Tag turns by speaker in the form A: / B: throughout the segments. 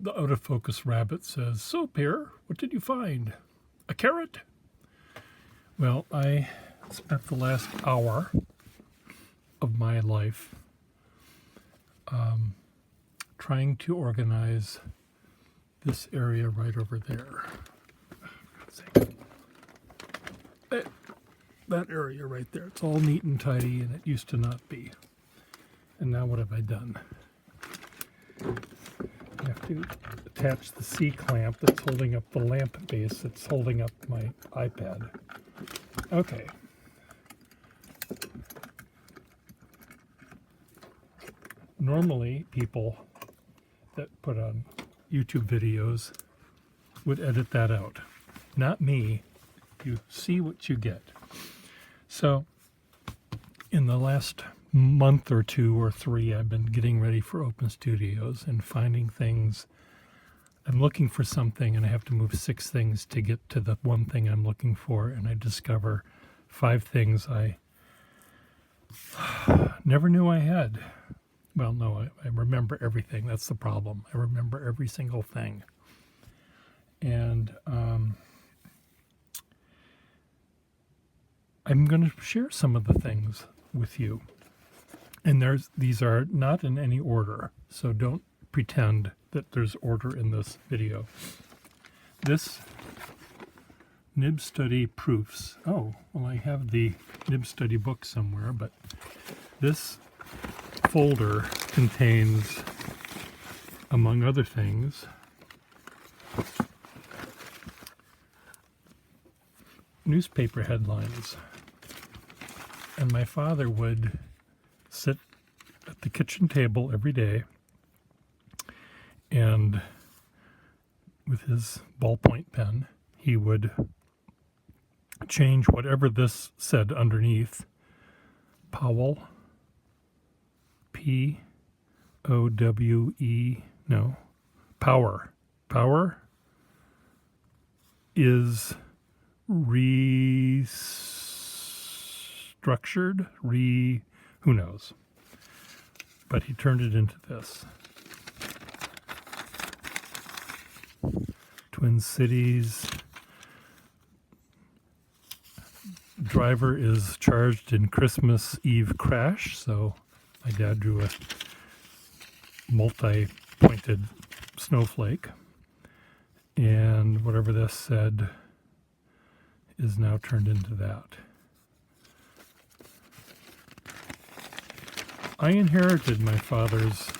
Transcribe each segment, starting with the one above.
A: The out of focus rabbit says, "So, Pear, what did you find? A carrot?" Well, I spent the last hour of my life trying to organize this area right over there. That area right there. It's all neat and tidy, and it used to not be. And now what have I done? I have to attach the C-clamp that's holding up the lamp base that's holding up my iPad. Okay. Normally, people that put on YouTube videos would edit that out. Not me. You see what you get. So, in the last month or 2 or 3, I've been getting ready for Open Studios and finding things. I'm looking for something, and I have to move 6 things to get to the one thing I'm looking for, and I discover 5 things I never knew I had. Well, no, I remember everything. That's the problem. I remember every single thing. And I'm going to share some of the things with you. And these are not in any order, so don't pretend that there's order in this video. This Nib Study Proofs. Oh, well, I have the Nib Study book somewhere, but this folder contains, among other things, newspaper headlines. And my father would sit at the kitchen table every day and with his ballpoint pen, he would change whatever this said underneath. Powell, P-O-W-E, no, power. Power is restructured, who knows. But he turned it into this. Twin Cities. Driver is charged in Christmas Eve crash. So my dad drew a multi-pointed snowflake. And whatever this said is now turned into that. I inherited my father's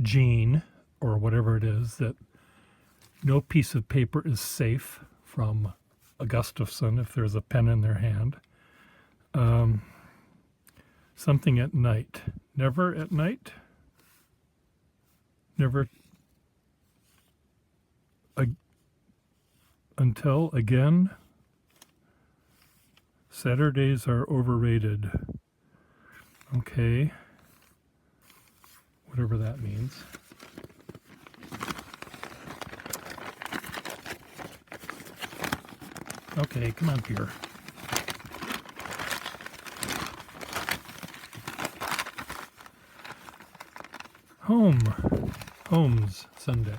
A: gene, or whatever it is, that no piece of paper is safe from a Gustafson if there's a pen in their hand. Something at night. Never at night. Never until again. Saturdays are overrated. Okay. Whatever that means. Okay, come on, Pierre. Holmes Sunday.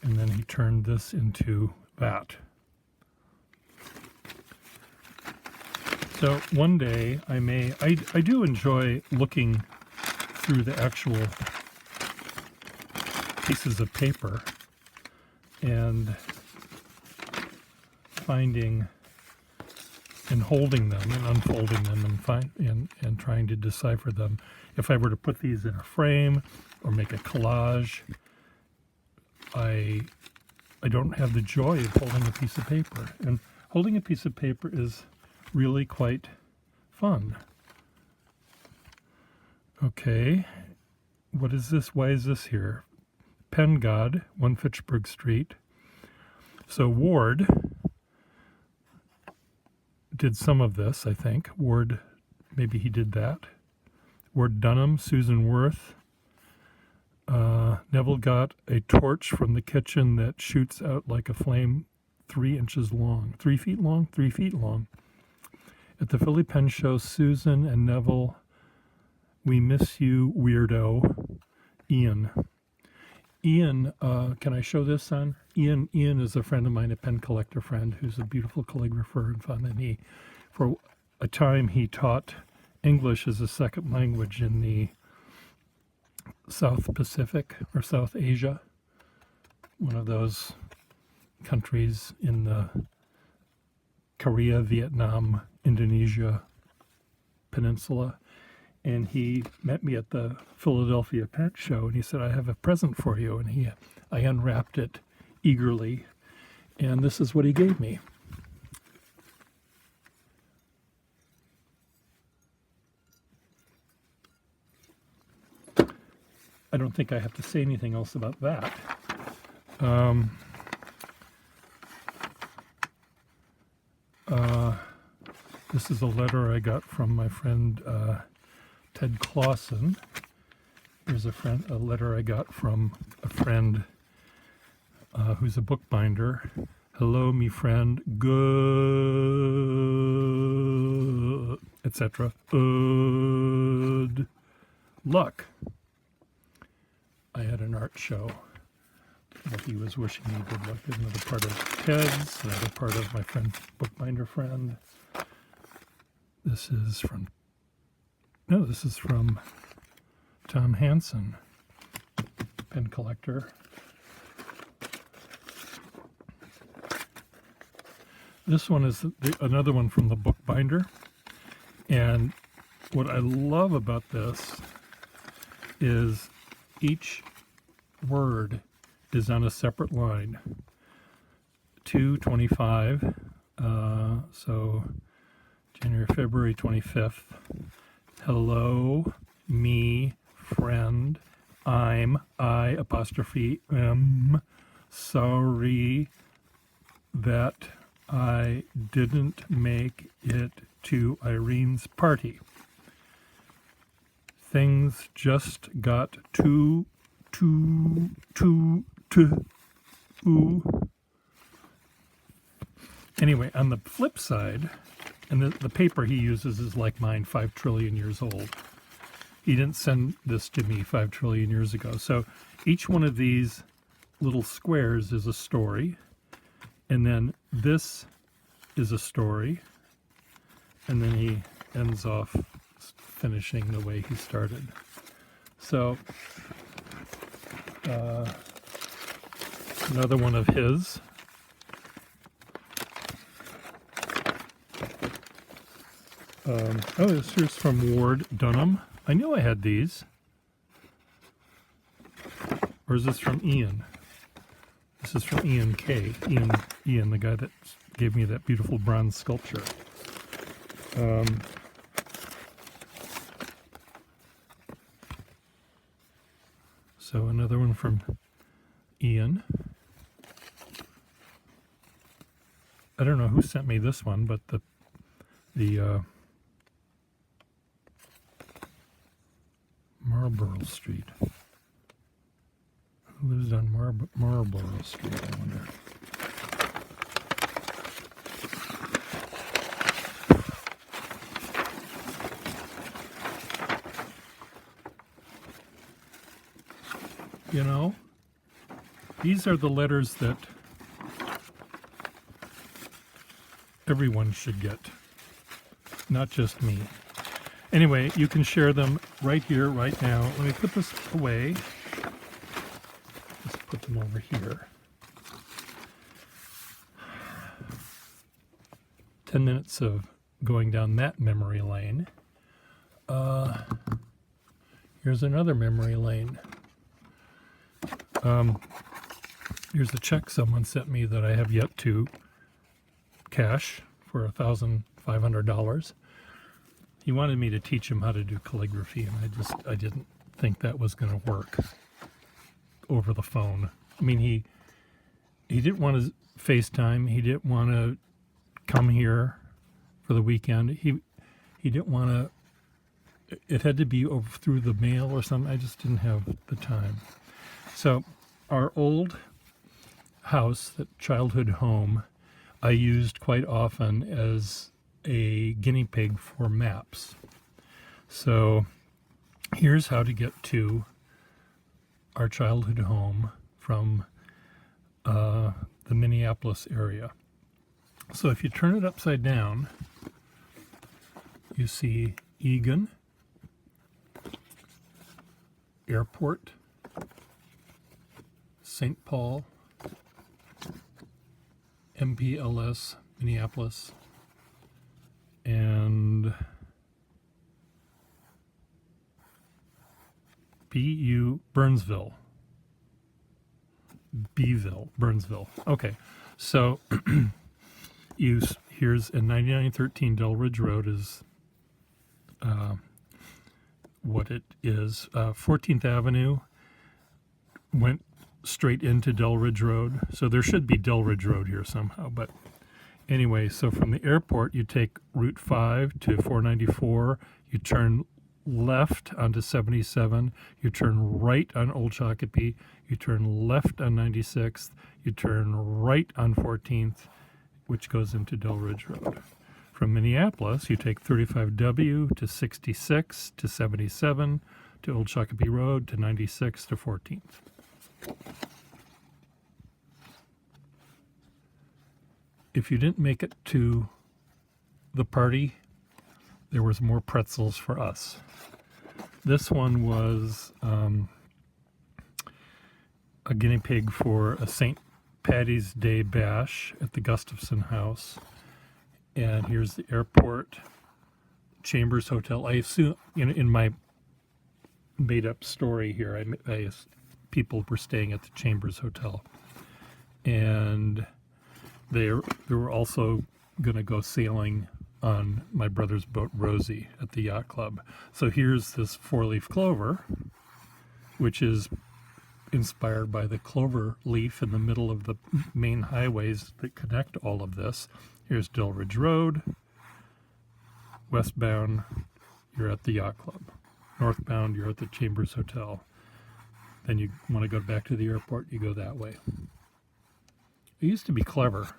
A: And then he turned this into that. So one day I do enjoy looking through the actual pieces of paper and finding and holding them and unfolding them and trying to decipher them. If I were to put these in a frame or make a collage, I don't have the joy of holding a piece of paper. And holding a piece of paper is really quite fun. Okay, what is this? Why is this here? Pen God, 1 Fitchburg Street. So Ward did some of this, I think. Ward, maybe he did that. Ward Dunham, Susan Worth. Neville got a torch from the kitchen that shoots out like a flame 3 inches long. 3 feet long? 3 feet long. At the Philly Pen Show, Susan and Neville We miss you, weirdo. Ian. Ian, can I show this, son? Ian is a friend of mine, a pen collector friend, who's a beautiful calligrapher and fun. And for a time, he taught English as a second language in the South Pacific or South Asia, one of those countries in the Korea, Vietnam, Indonesia peninsula. And he met me at the Philadelphia Pet Show, and he said, I have a present for you. And I unwrapped it eagerly, and this is what he gave me. I don't think I have to say anything else about that. This is a letter I got from my friend Ted Clausen. Here's a letter I got from a friend who's a bookbinder. Hello, me friend. Good, etc. Good luck. I had an art show. But he was wishing me good luck. There's another part of Ted's, another part of my friend, bookbinder friend. This is from Tom Hansen, pen collector. This one is another one from the bookbinder. And what I love about this is each word is on a separate line. 2/25, so January, February 25th. Hello, me, friend, I apostrophe am sorry that I didn't make it to Irene's party. Things just got too. Anyway, on the flip side, and the paper he uses is like mine, 5 trillion years old. He didn't send this to me 5 trillion years ago. So each one of these little squares is a story. And then this is a story. And then he ends off finishing the way he started. So another one of his. This here's from Ward Dunham. I knew I had these. Or is this from Ian? This is from Ian K. Ian, the guy that gave me that beautiful bronze sculpture. So another one from Ian. I don't know who sent me this one, but the Marlborough Street. Who lives on Marlborough Street, I wonder. You know, these are the letters that everyone should get, not just me. Anyway, you can share them right here, right now. Let me put this away. Let's put them over here. 10 minutes of going down that memory lane. Here's another memory lane. Here's a check someone sent me that I have yet to cash for $1,500. He wanted me to teach him how to do calligraphy, and I didn't think that was going to work over the phone. I mean, he didn't want to FaceTime. He didn't want to come here for the weekend. He didn't want to. It had to be over through the mail or something. I just didn't have the time. So our old house, that childhood home, I used quite often as a guinea pig for maps. So Here's how to get to our childhood home from the Minneapolis area. So if you turn it upside down, you see Eagan, Airport, St. Paul, MPLS, Minneapolis, and BU, Burnsville. Burnsville. Okay, so here's in 9913 Delridge Road is what it is. 14th Avenue went straight into Delridge Road, so there should be Delridge Road here somehow, but anyway, so from the airport you take Route 5 to 494, you turn left onto 77, you turn right on Old Shakopee, you turn left on 96th, you turn right on 14th, which goes into Delridge Road. From Minneapolis, you take 35W to 66 to 77 to Old Shakopee Road to 96 to 14th. If you didn't make it to the party, there was more pretzels for us. This one was a guinea pig for a St. Patty's Day bash at the Gustafson House. And here's the airport, Chambers Hotel. I assume, in my made-up story here, people were staying at the Chambers Hotel. And they were also going to go sailing on my brother's boat, Rosie, at the yacht club. So here's this four-leaf clover, which is inspired by the clover leaf in the middle of the main highways that connect all of this. Here's Delridge Road. Westbound, you're at the yacht club. Northbound, you're at the Chambers Hotel. Then you want to go back to the airport, you go that way. It used to be clever.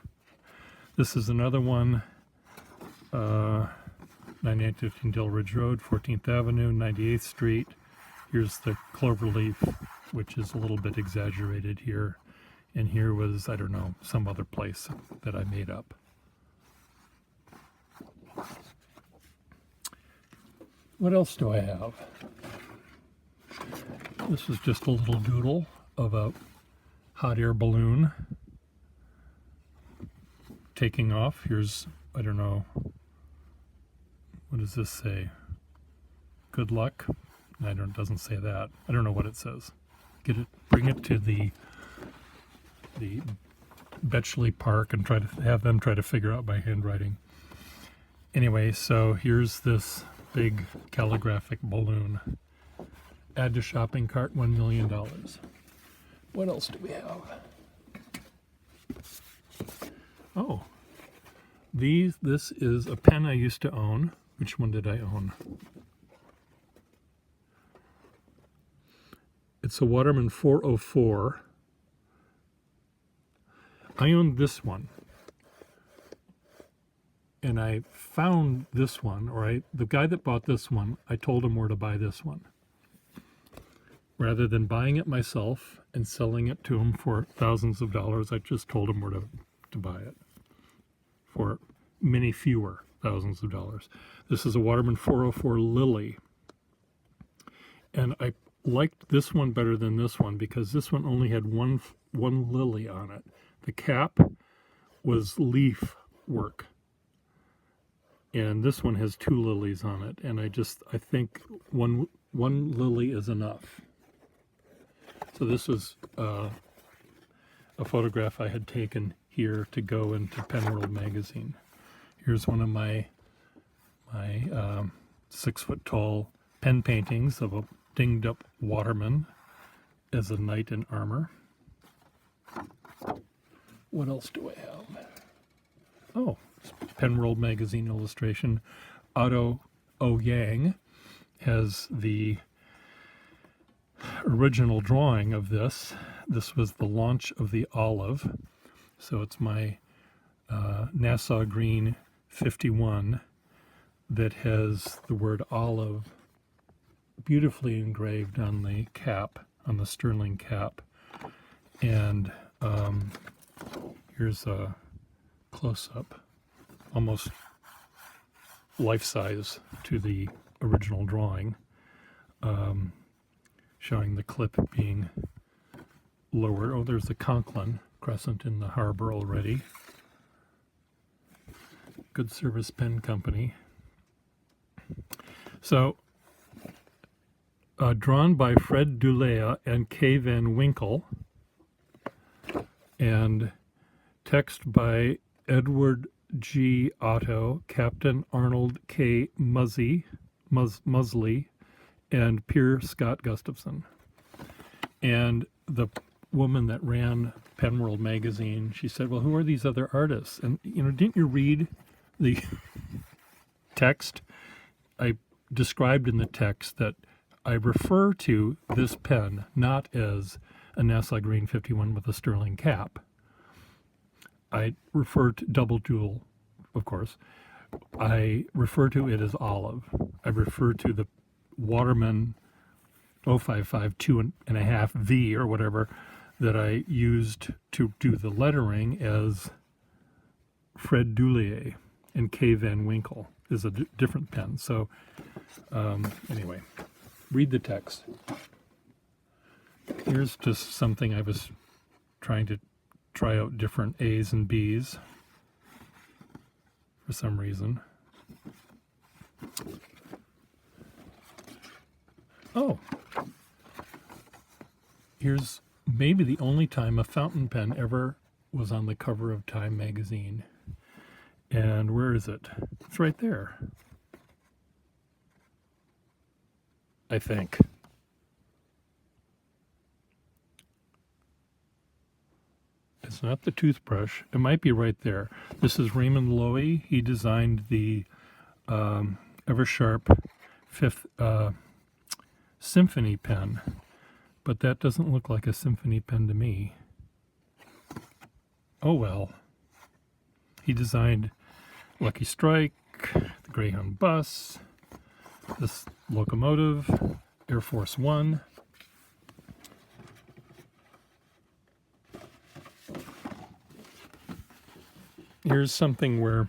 A: This is another one. 9815 Delridge Road, 14th Avenue, 98th Street. Here's the cloverleaf, which is a little bit exaggerated here. And here was, I don't know, some other place that I made up. What else do I have? This is just a little doodle of a hot air balloon taking off. Here's, I don't know, what does this say? Good luck? It doesn't say that. I don't know what it says. Bring it to the Betchley Park and have them try to figure out my handwriting. Anyway, so here's this big calligraphic balloon. Add to shopping cart, $1 million. What else do we have? Oh, this is a pen I used to own. Which one did I own? It's a Waterman 404. I owned this one. And I found this one, the guy that bought this one, I told him where to buy this one. Rather than buying it myself and selling it to him for thousands of dollars, I just told him where to buy it for many fewer thousands of dollars. This is a Waterman 404 Lily. And I liked this one better than this one because this one only had one lily on it. The cap was leaf work. And this one has two lilies on it. And I think one lily is enough. So this was a photograph I had taken here to go into Penworld magazine. Here's one of my 6-foot-tall pen paintings of a dinged-up waterman as a knight in armor. What else do I have? Oh, Penworld magazine illustration. Otto O. Yang has the original drawing of this. This was the launch of the Olive. So it's my Nassau Green 51 that has the word olive beautifully engraved on the cap, on the Sterling cap. And here's a close-up, almost life-size to the original drawing, showing the clip being lowered. Oh, there's the Conklin crescent in the harbor already. Good Service Pen Company. So, drawn by Fred Dulea and Kay Van Winkle, and text by Edward G. Otto, Captain Arnold K. Musley, and Pierre Scott Gustafson. And the woman that ran Penworld magazine, she said, well, who are these other artists? And, didn't you read the text? I described in the text that I refer to this pen not as a Nassau Green 51 with a Sterling cap. I refer to Double Jewel, of course. I refer to it as olive. I refer to the Waterman 055 2.5 V or whatever that I used to do the lettering as Fred Dulea, and Kay Van Winkle is a different pen. So anyway, read the text. Here's just something I was trying to try out different A's and B's for some reason. Oh, here's maybe the only time a fountain pen ever was on the cover of Time magazine. And where is it? It's right there, I think. It's not the toothbrush. It might be right there. This is Raymond Loewy. He designed the Eversharp 5th Symphony pen, but that doesn't look like a symphony pen to me. Oh well. He designed Lucky Strike, the Greyhound bus, this locomotive, Air Force One. Here's something where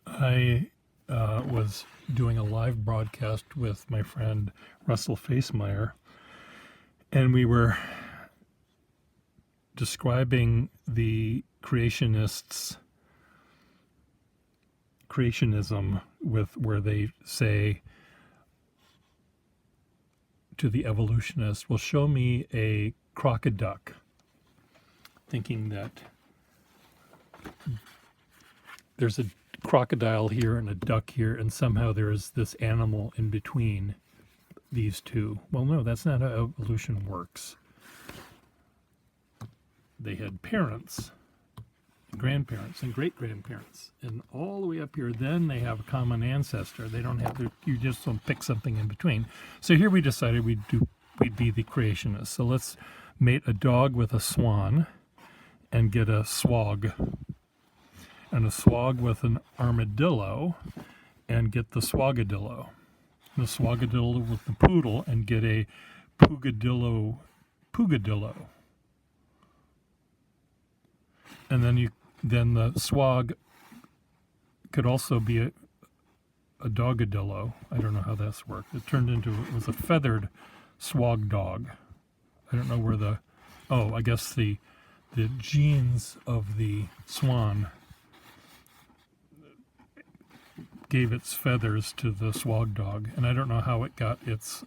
A: I was doing a live broadcast with my friend Russell Facemeyer, and we were describing the creationism with where they say to the evolutionist, well, show me a crocoduck, thinking that there's a crocodile here and a duck here, and somehow there is this animal in between these two. Well, no, that's not how evolution works. They had parents, grandparents, and great-grandparents, and all the way up here, then they have a common ancestor. They don't have to, you just don't pick something in between. So here we decided we'd be the creationists. So let's mate a dog with a swan and get a swag, and a swag with an armadillo and get the swagadillo, and the swagadillo with the poodle and get a pugadillo. And then the swag could also be a dogadillo. I don't know how that's worked. It was a feathered swag dog. I don't know where I guess the genes of the swan gave its feathers to the swag dog, and I don't know how it got its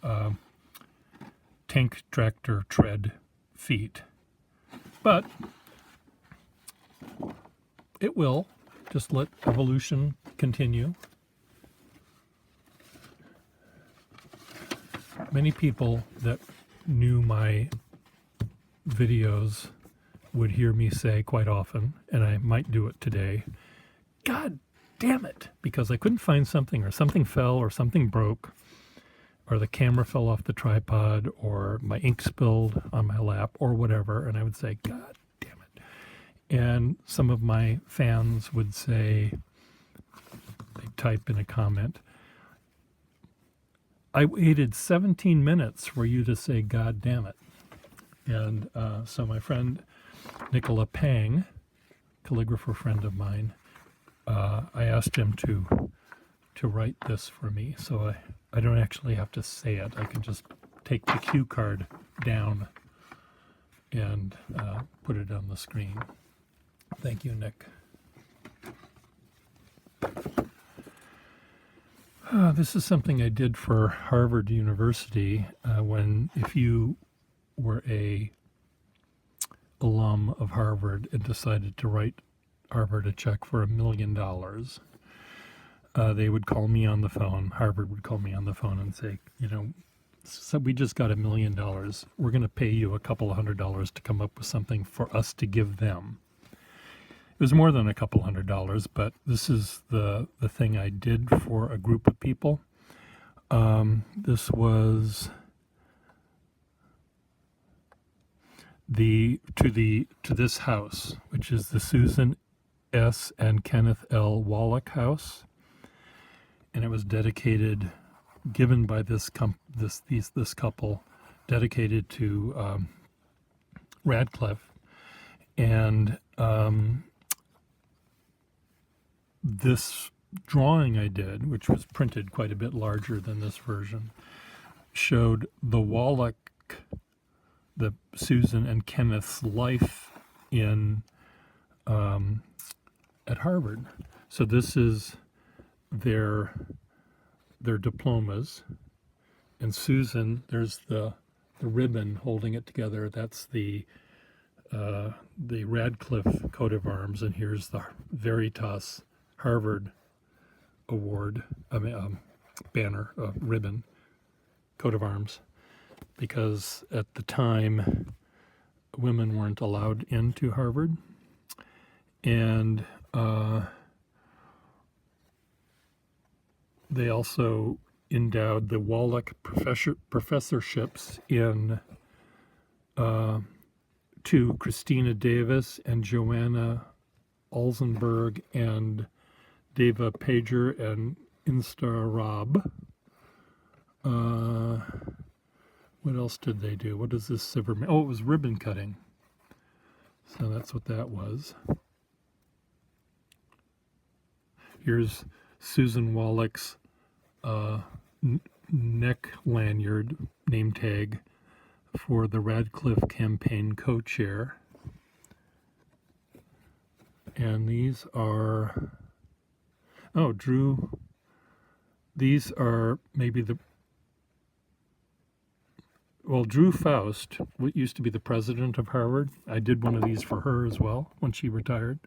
A: tank tractor tread feet, but it will. Just let evolution continue. Many people that knew my videos would hear me say quite often, and I might do it today, God damn it, because I couldn't find something, or something fell, or something broke, or the camera fell off the tripod, or my ink spilled on my lap, or whatever, and I would say, God damn it. And some of my fans would say, they type in a comment, I waited 17 minutes for you to say, God damn it. And so my friend Nicola Pang, calligrapher friend of mine, I asked him to write this for me, so I don't actually have to say it. I can just take the cue card down and put it on the screen. Thank you, Nick. This is something I did for Harvard University if you were a alum of Harvard and decided to write Harvard a check for $1 million, they would call me on the phone. Harvard would call me on the phone and say, so we just got $1 million. We're going to pay you a couple of $100s to come up with something for us to give them. It was more than a couple $100s, but this is the thing I did for a group of people. This was to this house, which is the Susan S. and Kenneth L. Wallach House, and it was given by this couple, dedicated to Radcliffe, and this drawing I did, which was printed quite a bit larger than this version, showed the Wallach, the Susan and Kenneth's life at Harvard. So this is their diplomas, and Susan, there's the ribbon holding it together. That's the Radcliffe coat of arms, and here's the Veritas Harvard award, banner, ribbon, coat of arms, because at the time women weren't allowed into Harvard, and they also endowed the Wallach professorships to Christina Davis and Joanna Alzenberg and Deva Pager and Insta Rob. What else did they do? What is this silver? Oh, it was ribbon cutting. So that's what that was. Here's Susan Wallach's neck lanyard, name tag, for the Radcliffe campaign co-chair. And these are, these are maybe Drew Faust, what used to be the president of Harvard. I did one of these for her as well when she retired.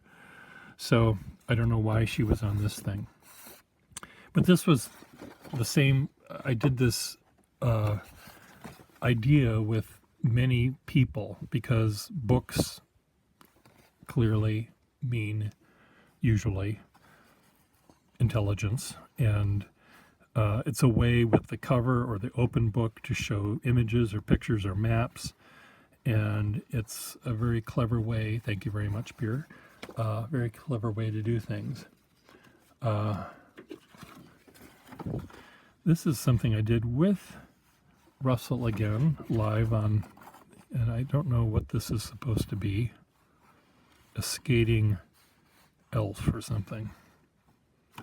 A: So I don't know why she was on this thing. But this was the same. I did this idea with many people because books clearly mean usually intelligence, and it's a way with the cover or the open book to show images or pictures or maps, and it's a very clever way. Thank you very much, Pierre. Very clever way to do things. This is something I did with Russell again, live on, and I don't know what this is supposed to be, a skating elf or something.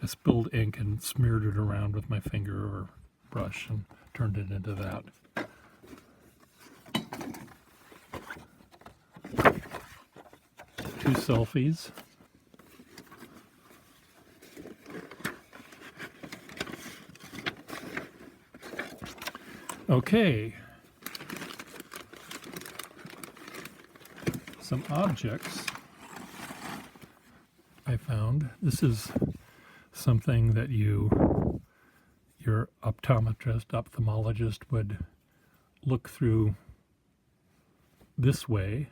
A: I spilled ink and smeared it around with my finger or brush and turned it into that. Two selfies. Okay. Some objects I found. This is something that your ophthalmologist would look through this way,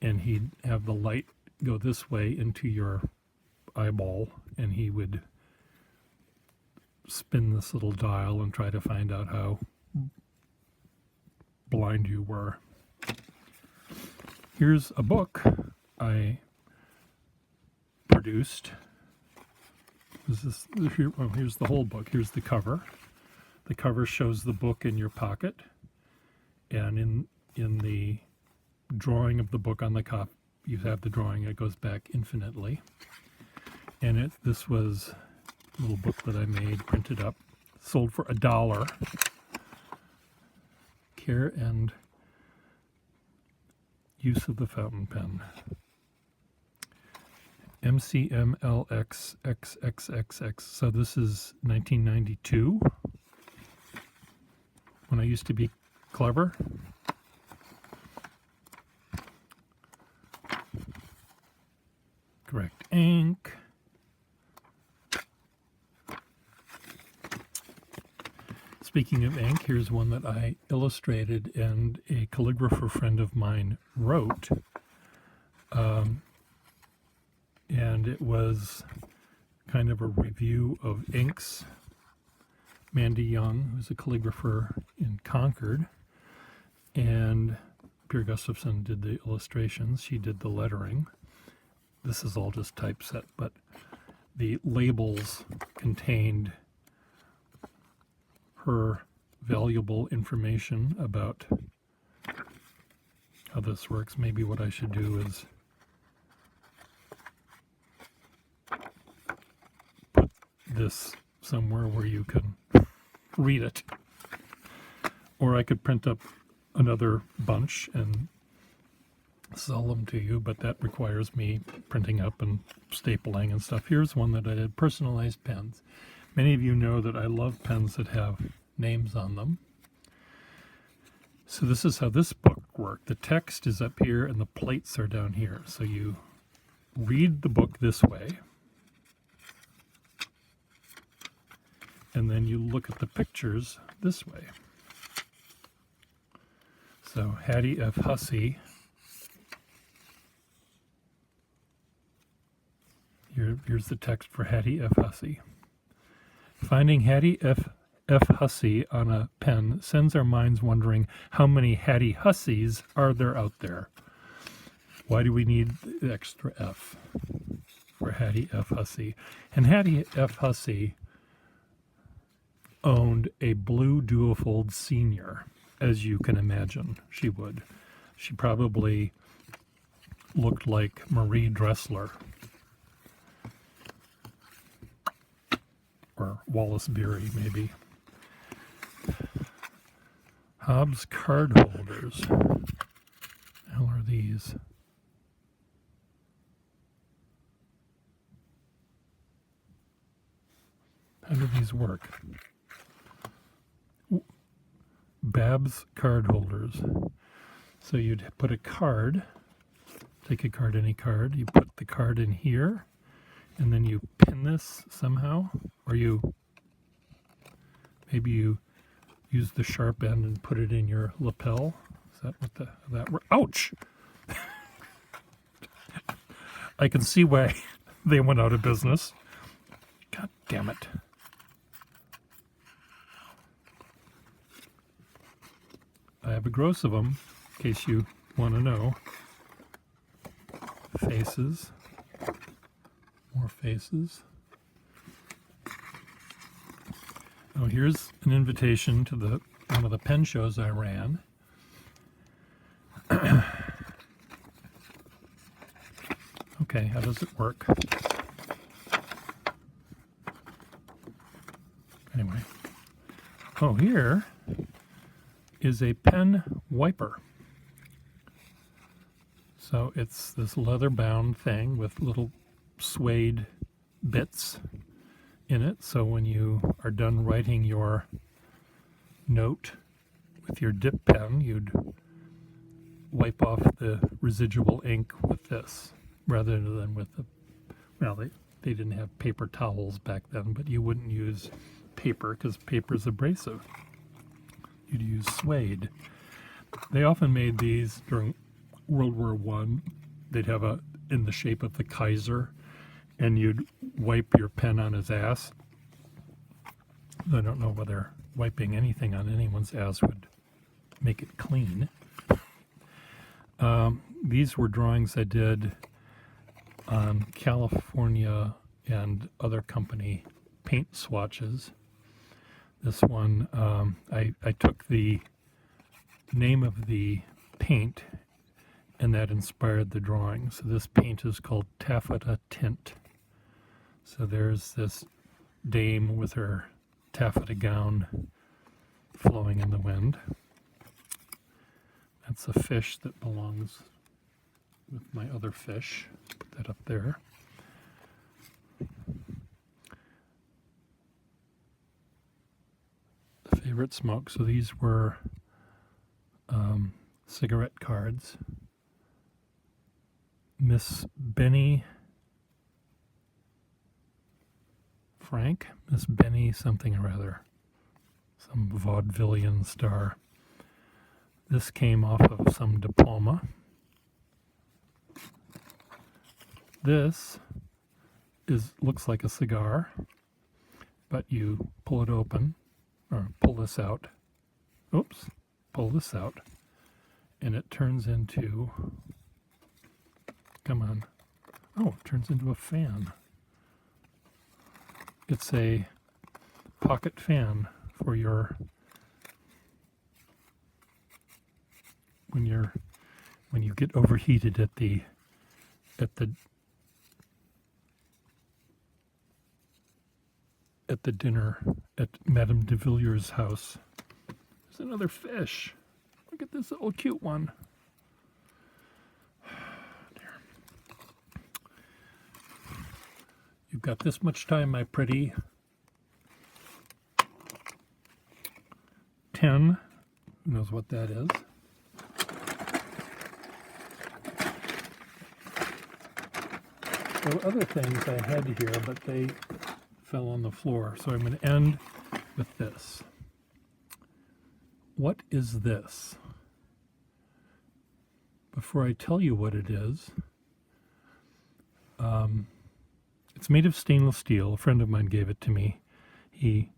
A: and he'd have the light go this way into your eyeball, and he would spin this little dial and try to find out how blind you were. Here's a book I produced. Here's the whole book. Here's the cover. The cover shows the book in your pocket, and in the drawing of the book on the cup, you have the drawing. It goes back infinitely. And this was a little booklet I made, printed up, sold for $1. Care and use of the fountain pen. MCMLXXXXX. So this is 1992, when I used to be clever. Correct ink. Speaking of ink, here's one that I illustrated and a calligrapher friend of mine wrote. And it was kind of a review of inks. Mandy Young, who's a calligrapher in Concord, and Pierre Gustafson did the illustrations. She did the lettering. This is all just typeset, but the labels contained her valuable information about how this works. Maybe what I should do is put this somewhere where you can read it. Or I could print up another bunch and sell them to you, but that requires me printing up and stapling and stuff. Here's one that I did, personalized pens. Many of you know that I love pens that have names on them. So this is how this book worked. The text is up here and the plates are down here. So you read the book this way, and then you look at the pictures this way. So Hattie F. Hussey. Here's the text for Hattie F. Hussey. Finding Hattie F. Hussey on a pen sends our minds wondering how many Hattie Husseys are there out there. Why do we need the extra F for Hattie F. Hussey? And Hattie F. Hussey owned a blue duofold senior, as you can imagine she would. She probably looked like Marie Dressler or Wallace Beery, maybe. Hobbs card holders. What the hell are these? How do these work? Babs card holders. So you'd put a card, take a card, any card, you put the card in here, and then you pin this somehow, or maybe you use the sharp end and put it in your lapel. Is that what that word? Ouch! I can see why they went out of business. God damn it. I have a gross of them, in case you want to know. Faces. More faces. Oh, here's an invitation to one of the pen shows I ran. Okay, how does it work? Anyway. Oh, here is a pen wiper. So it's this leather-bound thing with little suede bits in it. So when you are done writing your note with your dip pen, you'd wipe off the residual ink with this rather than with the, well, they didn't have paper towels back then, but you wouldn't use paper because paper is abrasive. You'd use suede. They often made these during World War I. They'd have in the shape of the Kaiser, and you'd wipe your pen on his ass. I don't know whether wiping anything on anyone's ass would make it clean. These were drawings I did on California and other company paint swatches. This one, I took the name of the paint and that inspired the drawing. So this paint is called Taffeta Tint. So there's this dame with her taffeta gown flowing in the wind. That's a fish that belongs with my other fish. Put that up there. The favorite smoke. So these were cigarette cards. Miss Benny Frank? Miss Benny something or other. Some vaudevillian star. This came off of some diploma. This looks like a cigar, but you pull it open, or pull this out. Oops, pull this out, and it turns into, come on, oh, it turns into a fan. It's a pocket fan for your, when you get overheated at the dinner at Madame de Villiers' house. There's another fish. Look at this little cute one. There. You've got this much time, my pretty. 10. Who knows what that is? There were other things I had here, but they fell on the floor. So I'm going to end with this. What is this? Before I tell you what it is, it's made of stainless steel. A friend of mine gave it to me. He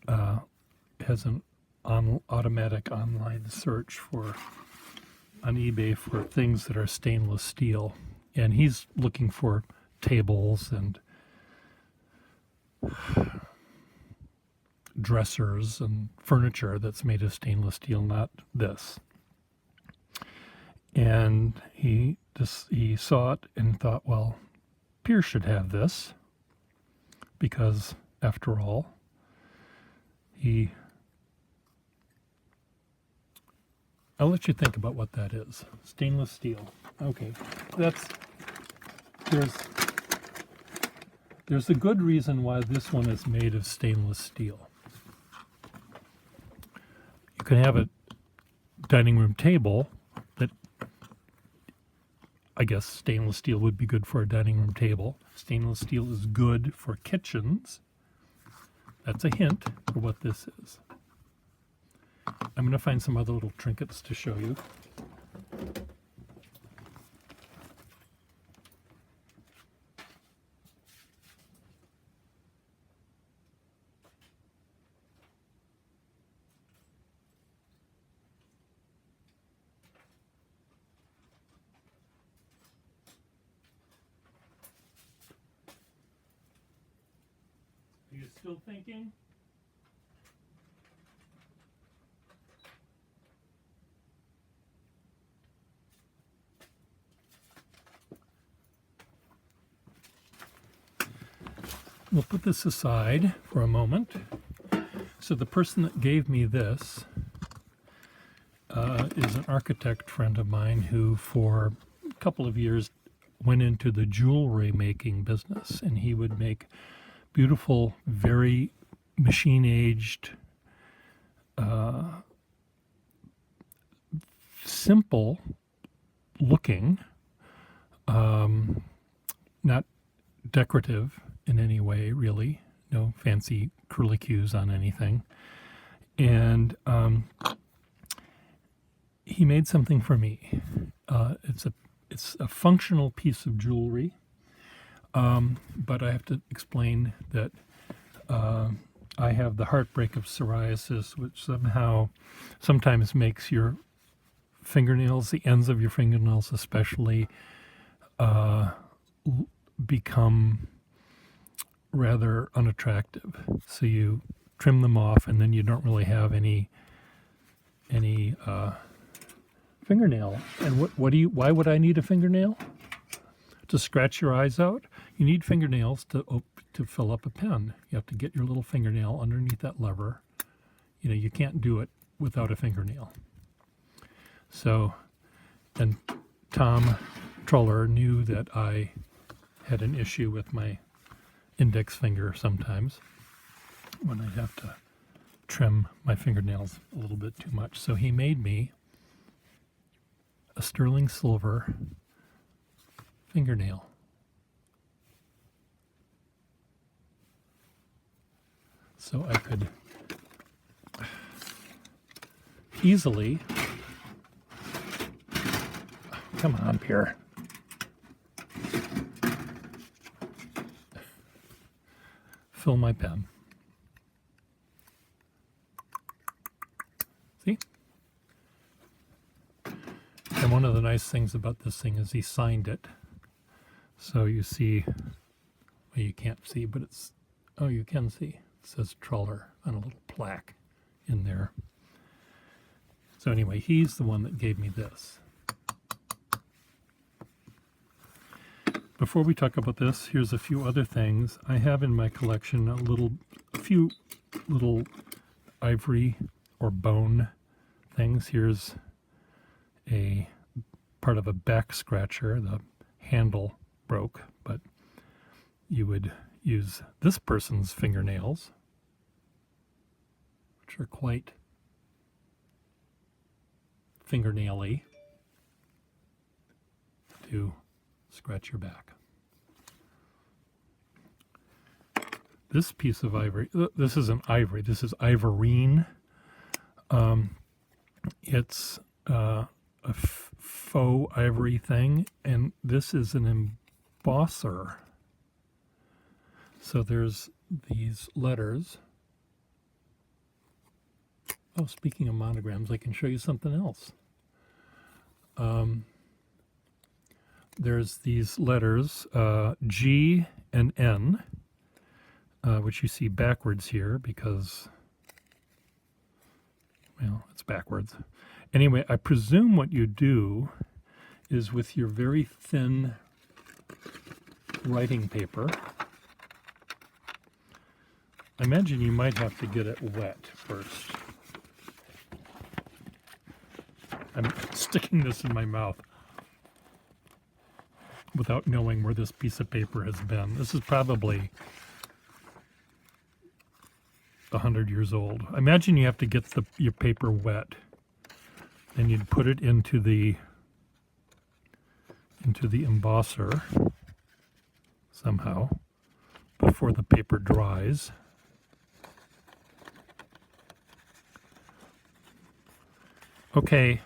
A: has an automatic online search on eBay for things that are stainless steel. And he's looking for tables and dressers and furniture that's made of stainless steel, not this. And he saw it and thought, well, Pierce should have this, because after all, I'll let you think about what that is. Stainless steel. Okay, there's a good reason why this one is made of stainless steel. You can have a dining room table that, I guess stainless steel would be good for a dining room table. Stainless steel is good for kitchens. That's a hint for what this is. I'm going to find some other little trinkets to show you. Are you still thinking? We'll put this aside for a moment. So the person that gave me this is an architect friend of mine who for a couple of years went into the jewelry making business, and he would make beautiful, very machine-aged, simple looking, not decorative in any way, really. No fancy curlicues on anything. And he made something for me. It's a functional piece of jewelry, but I have to explain that I have the heartbreak of psoriasis, which sometimes makes your fingernails, the ends of your fingernails especially, become rather unattractive. So you trim them off, and then you don't really have any fingernail. And why would I need a fingernail? To scratch your eyes out? You need fingernails to fill up a pen. You have to get your little fingernail underneath that lever. You know, you can't do it without a fingernail. So, and Tom Troller knew that I had an issue with my index finger sometimes when I have to trim my fingernails a little bit too much. So he made me a sterling silver fingernail. So I could easily, come on, Pierre. Fill my pen. See? And one of the nice things about this thing is he signed it. So you see, well, you can't see, but it's, oh, you can see. It says Troller on a little plaque in there. So anyway, he's the one that gave me this. Before we talk about this, here's a few other things. I have in my collection a few little ivory or bone things. Here's a part of a back scratcher. The handle broke, but you would use this person's fingernails, which are quite fingernaily, to scratch your back. This piece of ivory, this isn't ivory, this is ivorine. It's a faux ivory thing, and this is an embosser. So there's these letters. Oh, speaking of monograms, I can show you something else. There's these letters, G and N, which you see backwards here because, well, it's backwards. Anyway, I presume what you do is with your very thin writing paper, I imagine you might have to get it wet first. I'm sticking this in my mouth without knowing where this piece of paper has been. This is probably 100 years old. I imagine you have to get your paper wet, and you'd put it into the embosser somehow before the paper dries. Okay.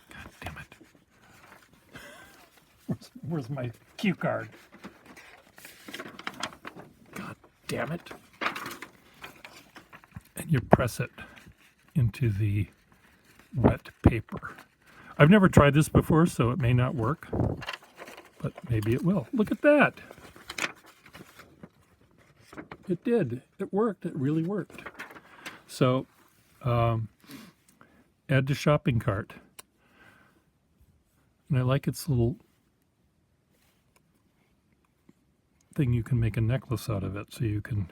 A: God damn it. Where's my cue card? God damn it. And you press it into the wet paper. I've never tried this before, so it may not work, but maybe it will. Look at that. It did. It worked. It really worked. So, add to shopping cart. And I like its little thing. You can make a necklace out of it, so you can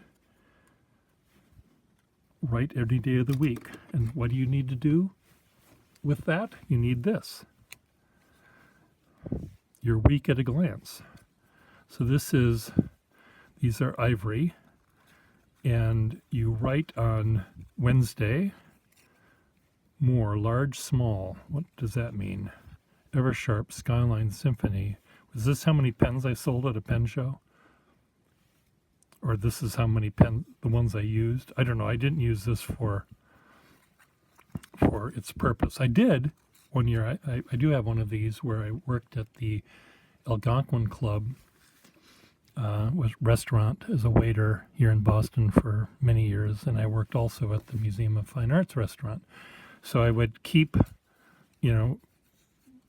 A: write every day of the week. And what do you need to do with that? You need this. Your week at a glance. So these are ivory, and you write on Wednesday, more, large, small. What does that mean? Eversharp, Skyline, Symphony. Was this how many pens I sold at a pen show? Or this is how many the ones I used? I don't know. I didn't use this for its purpose. I did one year. I do have one of these where I worked at the Algonquin Club restaurant as a waiter here in Boston for many years, and I worked also at the Museum of Fine Arts restaurant. So I would keep,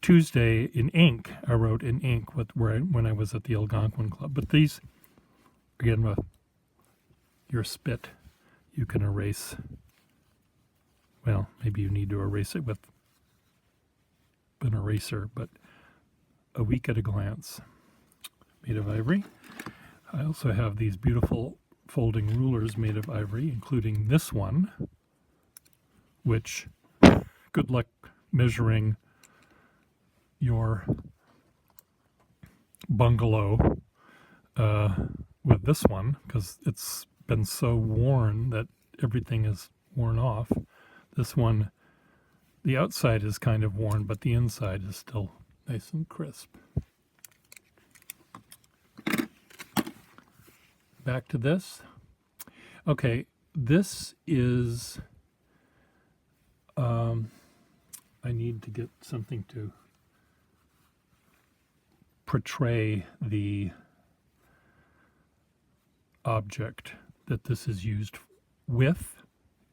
A: Tuesday in ink. I wrote in ink when I was at the Algonquin Club. But these, again, with your spit, you can erase. Well, maybe you need to erase it with an eraser, but a week at a glance, made of ivory. I also have these beautiful folding rulers made of ivory, including this one, which, good luck measuring your bungalow with this one, because it's been so worn that everything is worn off. This one, the outside is kind of worn, but the inside is still nice and crisp. Back to this. Okay, this is, I need to get something to portray the object that this is used with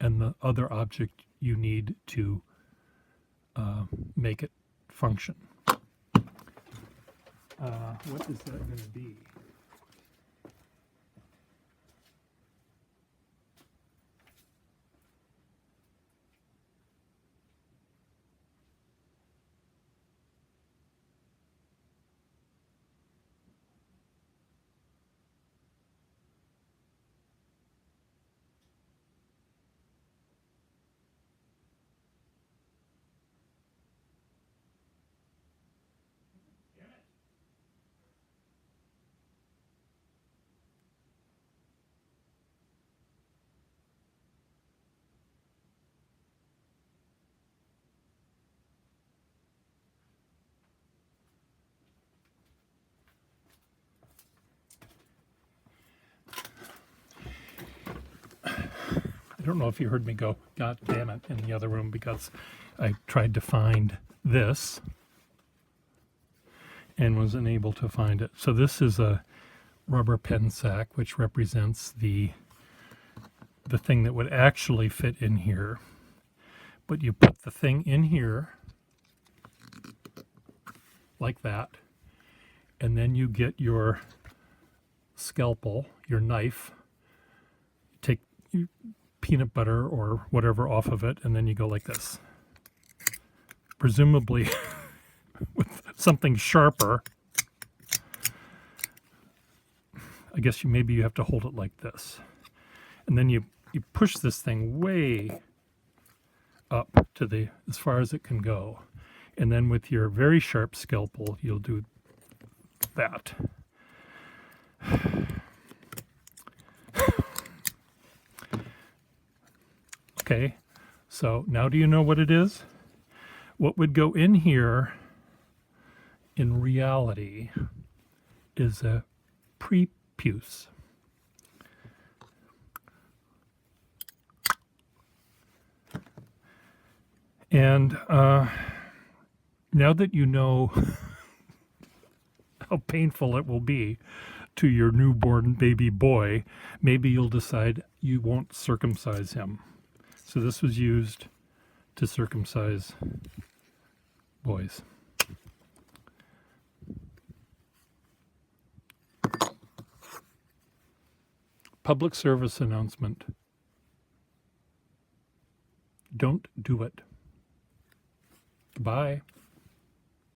A: and the other object you need to make it function. What is that going to be? I don't know if you heard me go, God damn it, in the other room, because I tried to find this and was unable to find it. So this is a rubber pen sack, which represents the thing that would actually fit in here. But you put the thing in here like that, and then you get your scalpel, your knife, take your peanut butter or whatever off of it, and then you go like this. Presumably with something sharper. I guess maybe you have to hold it like this. And then you push this thing way up to the as far as it can go. And then with your very sharp scalpel, you'll do that. Okay, so now do you know what it is? What would go in here in reality is a prepuce. And now that you know how painful it will be to your newborn baby boy, maybe you'll decide you won't circumcise him. So this was used to circumcise boys. Public service announcement. Don't do it. Bye.